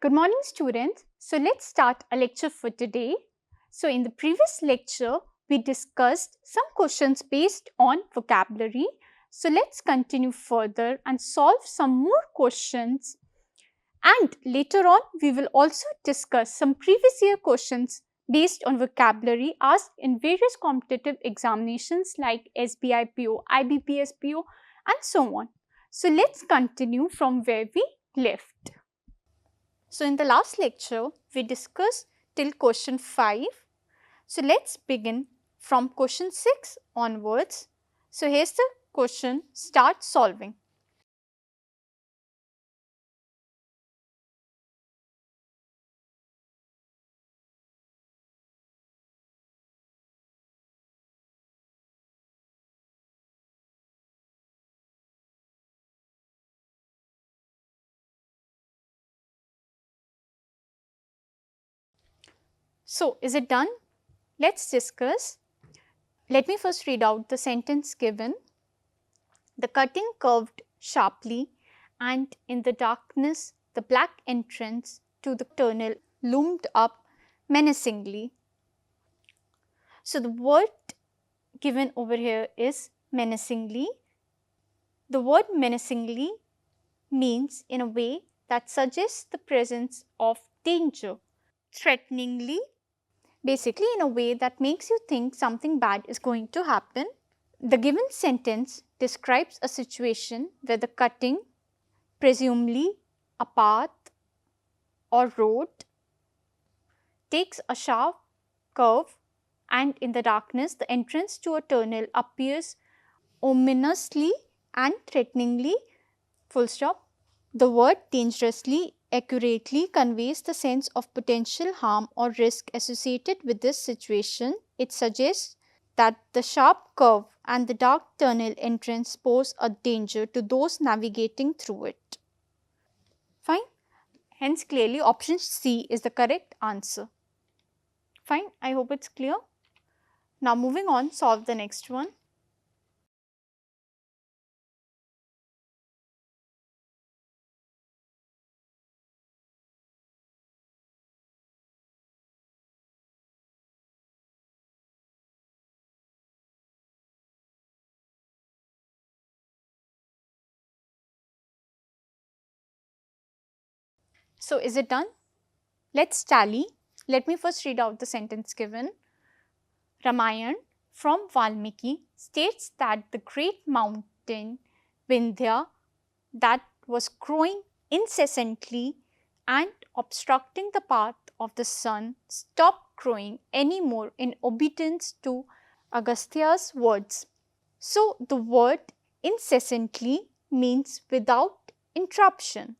Good morning, students. So let's start a lecture for today. So in the previous lecture, we discussed some questions based on vocabulary. So let's continue further and solve some more questions. And later on, we will also discuss some previous year questions based on vocabulary asked in various competitive examinations like SBIPO, IBPSPO, and so on. So let's continue from where we left. So in the last lecture, we discussed till question 5. So let's begin from question 6 onwards. So here's the question, start solving. So is it done? Let's discuss. Let me first read out the sentence given. The cutting curved sharply, and in the darkness, the black entrance to the tunnel loomed up menacingly. So the word given over here is menacingly. The word menacingly means in a way that suggests the presence of danger. Threateningly, basically in a way that makes you think something bad is going to happen. The given sentence describes a situation where the cutting, presumably a path or road, takes a sharp curve, and in the darkness the entrance to a tunnel appears ominously and threateningly. Full stop. The word dangerously accurately conveys the sense of potential harm or risk associated with this situation. It suggests that the sharp curve and the dark tunnel entrance pose a danger to those navigating through it. Fine. Hence, clearly option C is the correct answer. Fine. I hope it's clear. Now, moving on, solve the next one. So, is it done? Let's tally. Let me first read out the sentence given. Ramayana from Valmiki states that the great mountain Vindhya that was growing incessantly and obstructing the path of the sun stopped growing anymore in obedience to Agastya's words. So the word incessantly means without interruption,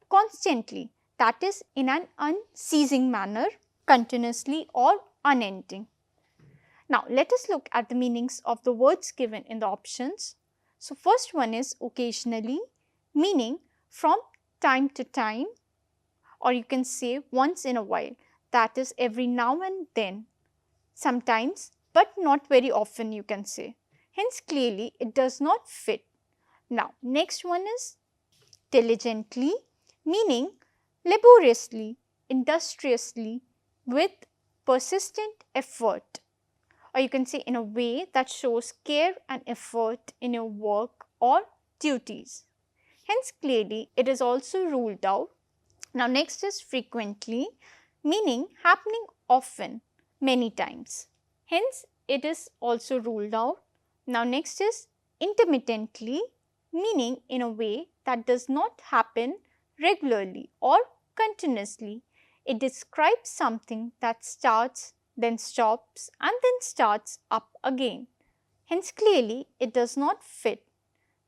constantly, that is in an unceasing manner, continuously or unending. Now let us look at the meanings of the words given in the options. So first one is occasionally, meaning from time to time, or you can say once in a while, that is every now and then, sometimes but not very often, you can say. Hence clearly it does not fit. Now next one is diligently, meaning laboriously, industriously, with persistent effort, or you can say in a way that shows care and effort in your work or duties. Hence clearly it is also ruled out. Now next is frequently, meaning happening often, many times. Hence it is also ruled out. Now next is intermittently, meaning in a way that does not happen regularly or continuously. It describes something that starts, then stops, and then starts up again. Hence clearly it does not fit.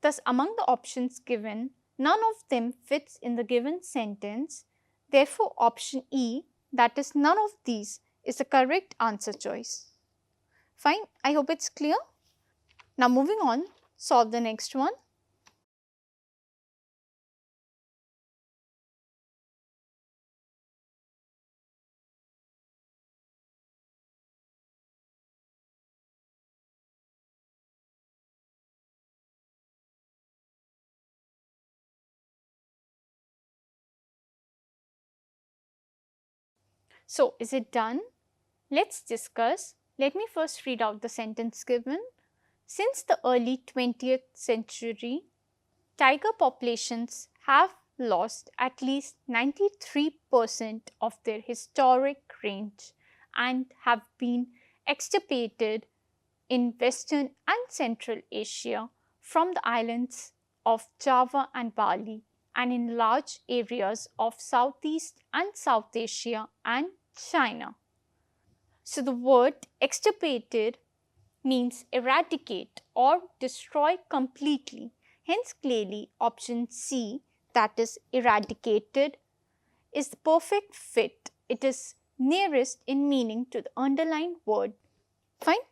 Thus among the options given, none of them fits in the given sentence. Therefore option E, that is none of these, is the correct answer choice. Fine, I hope it's clear. Now moving on, solve the next one. So, is it done? Let's discuss. Let me first read out the sentence given. Since the early 20th century, tiger populations have lost at least 93% of their historic range and have been extirpated in Western and Central Asia from the islands of Java and Bali and in large areas of Southeast and South Asia and China. So the word extirpated means eradicate or destroy completely. Hence clearly option C, that is eradicated, is the perfect fit. It is nearest in meaning to the underlined word. Fine.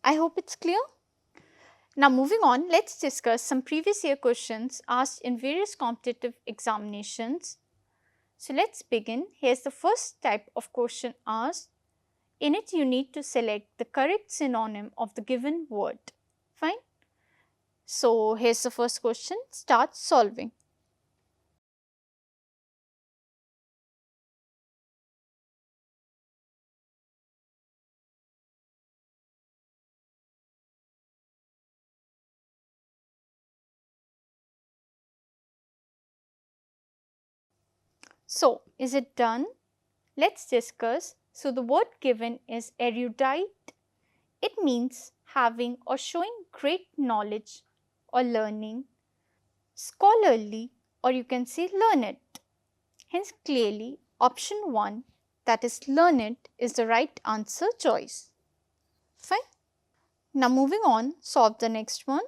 I hope it's clear. Now moving on, let's discuss some previous year questions asked in various competitive examinations. So let's begin. Here's the first type of question asked. In it, you need to select the correct synonym of the given word. Fine. So here's the first question. Start solving. So is it done? Let's discuss. So the word given is erudite. It means having or showing great knowledge or learning, scholarly, or you can say learned. Hence clearly option 1, that is learned, is the right answer choice. Fine. Now moving on, solve the next one.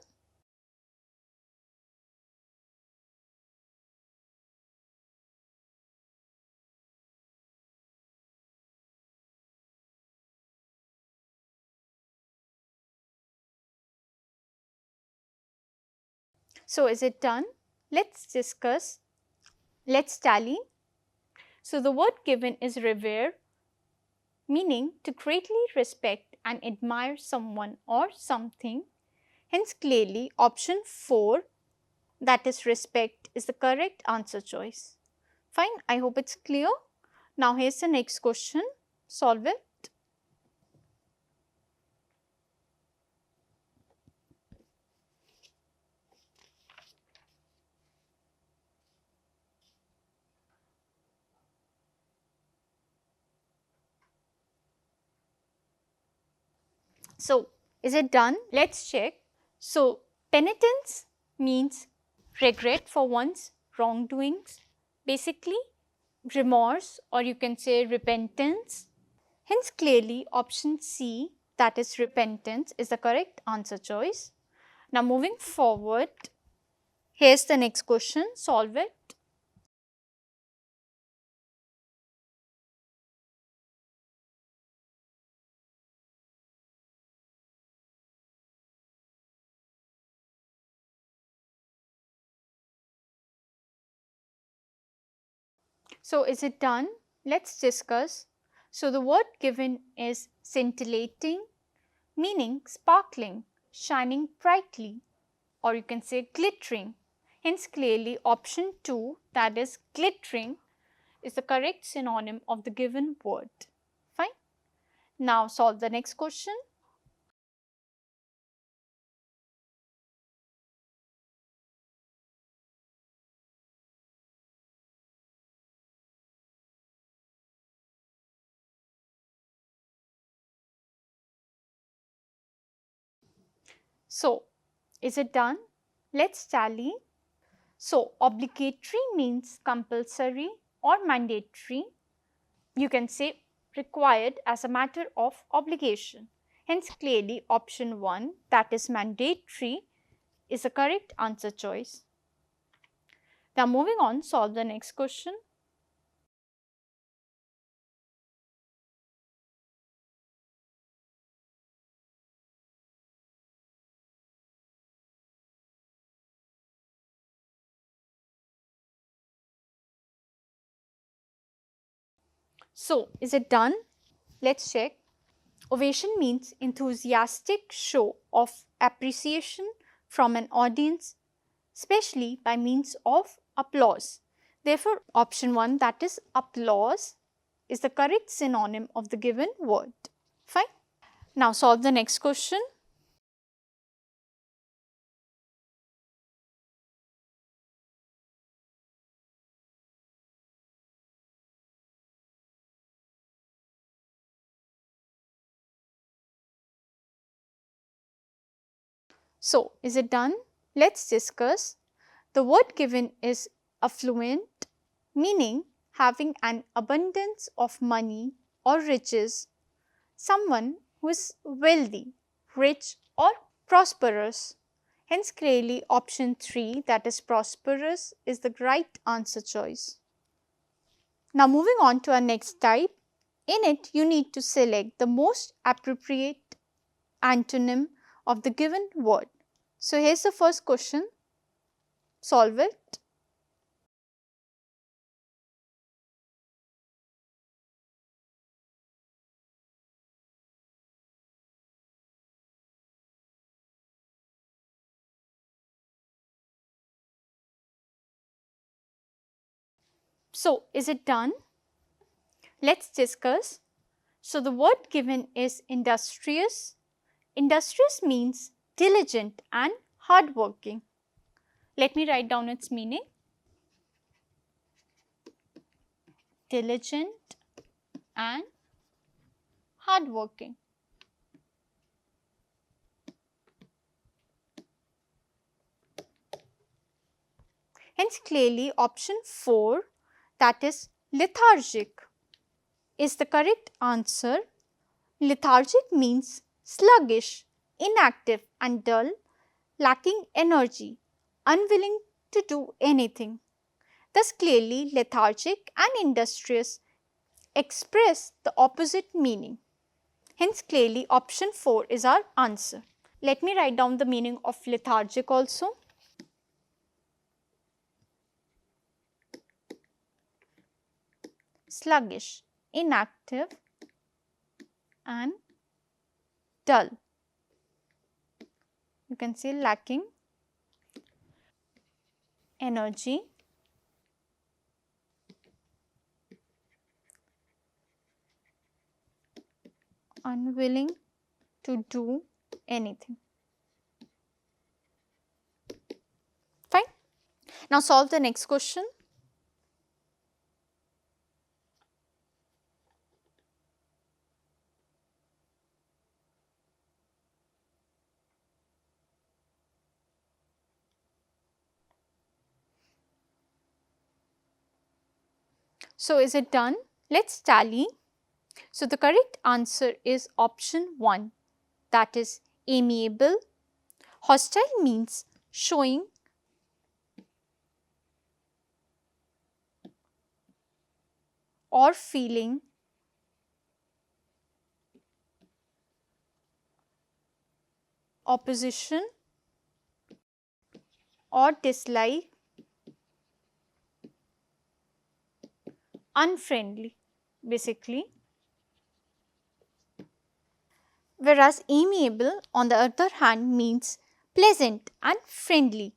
So is it done? Let's discuss. Let's tally. So the word given is revere, meaning to greatly respect and admire someone or something. Hence clearly option 4, that is respect, is the correct answer choice. Fine, I hope it's clear. Now here's the next question. Solve it. So is it done? Let's check. So penitence means regret for one's wrongdoings, basically remorse, or you can say repentance. Hence clearly option C, that is repentance, is the correct answer choice. Now moving forward, here's the next question. Solve it. So is it done? Let's discuss. So the word given is scintillating, meaning sparkling, shining brightly, or you can say glittering. Hence clearly option 2, that is glittering, is the correct synonym of the given word. Fine. Now solve the next question. So is it done? Let's tally. So obligatory means compulsory or mandatory. You can say required as a matter of obligation. Hence clearly option 1, that is mandatory, is the correct answer choice. Now moving on, solve the next question. So is it done? Let's check. Ovation means enthusiastic show of appreciation from an audience, especially by means of applause. Therefore option 1, that is applause, is the correct synonym of the given word. Fine. Now solve the next question. So, is it done? Let's discuss. The word given is affluent, meaning having an abundance of money or riches, someone who is wealthy, rich or prosperous. Hence clearly option 3, that is prosperous, is the right answer choice. Now moving on to our next type. In it you need to select the most appropriate antonym of the given word. So here's the first question. Solve it. So is it done? Let's discuss. So the word given is industrious. Industrious means diligent and hardworking. Let me write down its meaning. Diligent and hardworking. Hence clearly option 4, that is lethargic, is the correct answer. Lethargic means sluggish, inactive and dull, lacking energy, unwilling to do anything. Thus clearly lethargic and industrious express the opposite meaning. Hence clearly option 4 is our answer. Let me write down the meaning of lethargic also. Sluggish, inactive and dull. You can say lacking energy, unwilling to do anything. Fine. Now solve the next question. So is it done? Let's tally. So the correct answer is option 1, that is amiable. Hostile means showing or feeling opposition or dislike, unfriendly basically. Whereas amiable on the other hand means pleasant and friendly.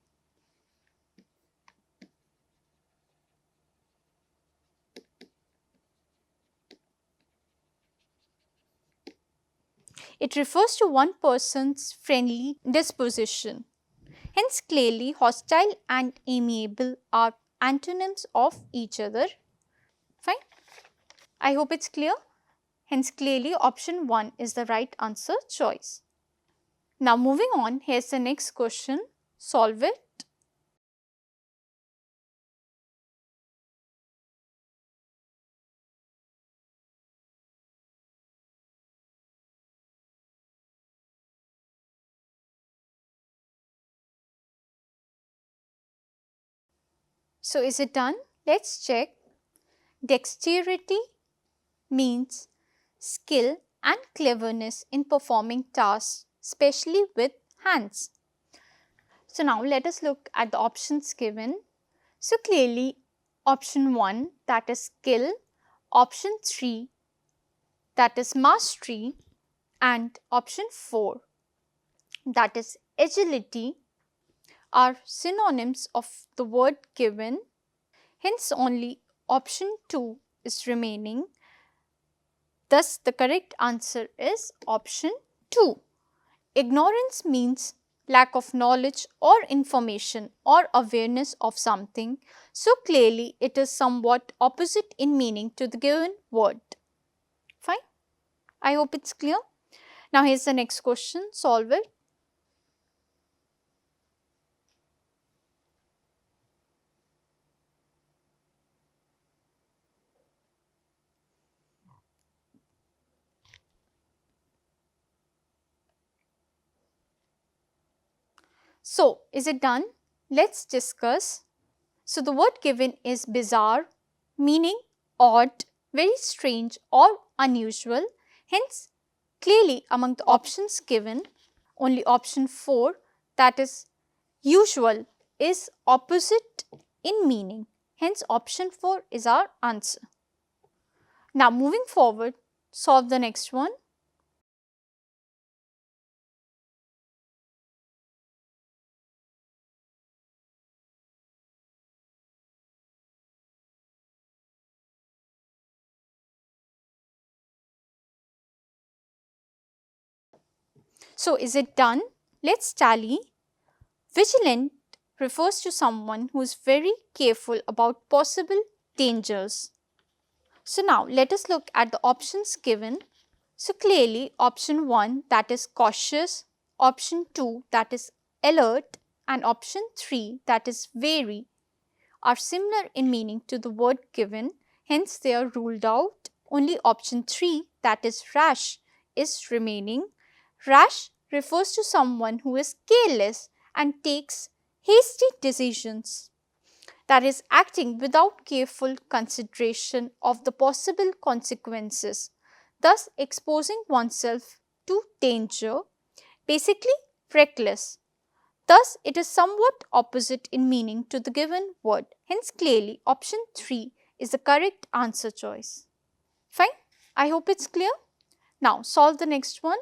It refers to one person's friendly disposition. Hence clearly hostile and amiable are antonyms of each other. Fine. I hope it's clear. Hence clearly option 1 is the right answer choice. Now moving on, here's the next question. Solve it. So is it done? Let's check. Dexterity means skill and cleverness in performing tasks, especially with hands. So now let us look at the options given. So clearly option 1, that is skill, option 3, that is mastery, and option 4, that is agility, are synonyms of the word given. Hence only option 2 is remaining, Thus, the correct answer is option 2. Ignorance means lack of knowledge or information or awareness of something, so clearly it is somewhat opposite in meaning to the given word. Fine. I hope it's clear. Now, here's the next question. Solve it. So, is it done? Let's discuss. So, the word given is bizarre, meaning odd, very strange or unusual. Hence, clearly among the options given, only option 4, that is usual, is opposite in meaning. Hence, option 4 is our answer. Now, moving forward, solve the next one. So, is it done? Let's tally. Vigilant refers to someone who is very careful about possible dangers. So, now let us look at the options given. So, clearly option 1, that is cautious, option 2, that is alert, and option 3, that is wary, are similar in meaning to the word given. Hence, they are ruled out. Only option 3, that is rash, is remaining. Rash refers to someone who is careless and takes hasty decisions, that is, acting without careful consideration of the possible consequences, thus exposing oneself to danger, basically reckless. Thus, it is somewhat opposite in meaning to the given word. Hence, clearly option 3 is the correct answer choice. Fine. I hope it's clear. Now, solve the next one.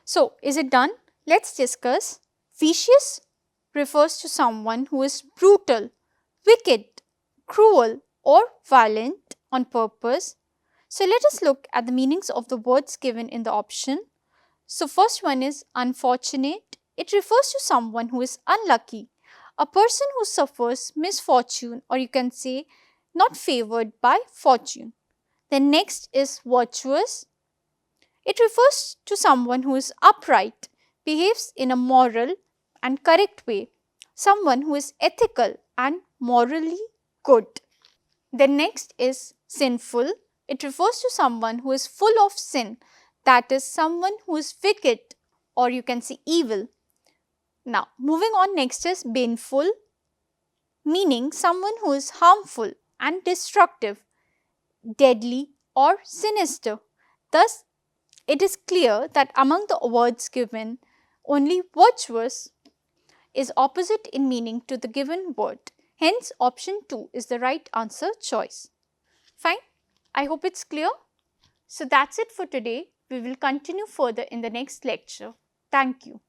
So, is it done? Let's discuss. Vicious refers to someone who is brutal, wicked, cruel, or violent on purpose. So, let us look at the meanings of the words given in the option. So, first one is unfortunate. It refers to someone who is unlucky, a person who suffers misfortune, or you can say not favored by fortune. Then next is virtuous. It refers to someone who is upright, behaves in a moral and correct way, someone who is ethical and morally good. Then next is sinful. It refers to someone who is full of sin, that is, someone who is wicked, or you can say evil. Now, moving on, next is baneful, meaning someone who is harmful and destructive, deadly, or sinister. Thus, it is clear that among the words given, only virtuous is opposite in meaning to the given word. Hence, option 2 is the right answer choice. Fine. I hope it's clear. So, that's it for today. We will continue further in the next lecture. Thank you.